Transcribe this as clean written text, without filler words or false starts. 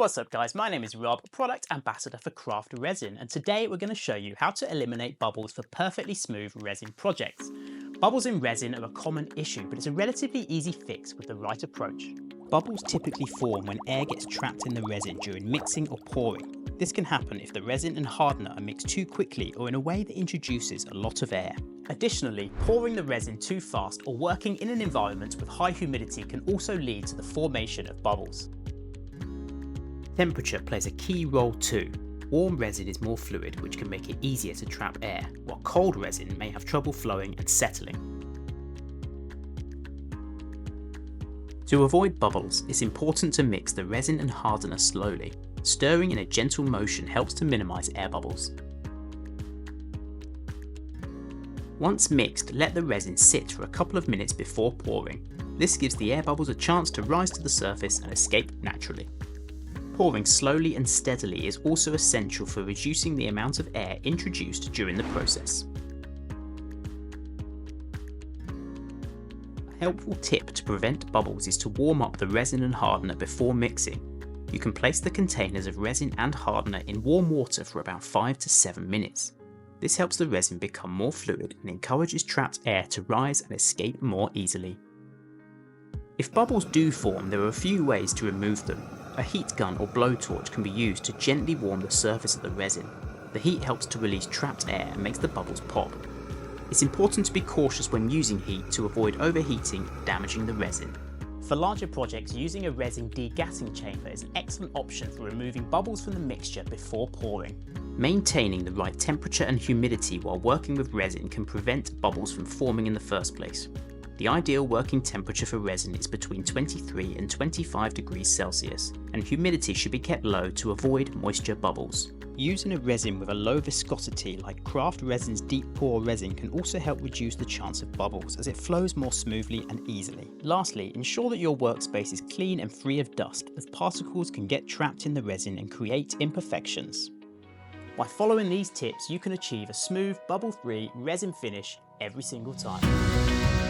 What's up guys, my name is Rob, Product Ambassador for Craft Resin, and today we're going to show you how to eliminate bubbles for perfectly smooth resin projects. Bubbles in resin are a common issue, but it's a relatively easy fix with the right approach. Bubbles typically form when air gets trapped in the resin during mixing or pouring. This can happen if the resin and hardener are mixed too quickly or in a way that introduces a lot of air. Additionally, pouring the resin too fast or working in an environment with high humidity can also lead to the formation of bubbles. Temperature plays a key role too. Warm resin is more fluid, which can make it easier to trap air, while cold resin may have trouble flowing and settling. To avoid bubbles, it's important to mix the resin and hardener slowly. Stirring in a gentle motion helps to minimize air bubbles. Once mixed, let the resin sit for a couple of minutes before pouring. This gives the air bubbles a chance to rise to the surface and escape naturally. Pouring slowly and steadily is also essential for reducing the amount of air introduced during the process. A helpful tip to prevent bubbles is to warm up the resin and hardener before mixing. You can place the containers of resin and hardener in warm water for about 5 to 7 minutes. This helps the resin become more fluid and encourages trapped air to rise and escape more easily. If bubbles do form, there are a few ways to remove them. A heat gun or blowtorch can be used to gently warm the surface of the resin. The heat helps to release trapped air and makes the bubbles pop. It's important to be cautious when using heat to avoid overheating and damaging the resin. For larger projects, using a resin degassing chamber is an excellent option for removing bubbles from the mixture before pouring. Maintaining the right temperature and humidity while working with resin can prevent bubbles from forming in the first place. The ideal working temperature for resin is between 23 and 25 degrees Celsius, and humidity should be kept low to avoid moisture bubbles. Using a resin with a low viscosity like Craft Resin's deep pour resin can also help reduce the chance of bubbles as it flows more smoothly and easily. Lastly, ensure that your workspace is clean and free of dust, as particles can get trapped in the resin and create imperfections. By following these tips, you can achieve a smooth, bubble-free resin finish every single time.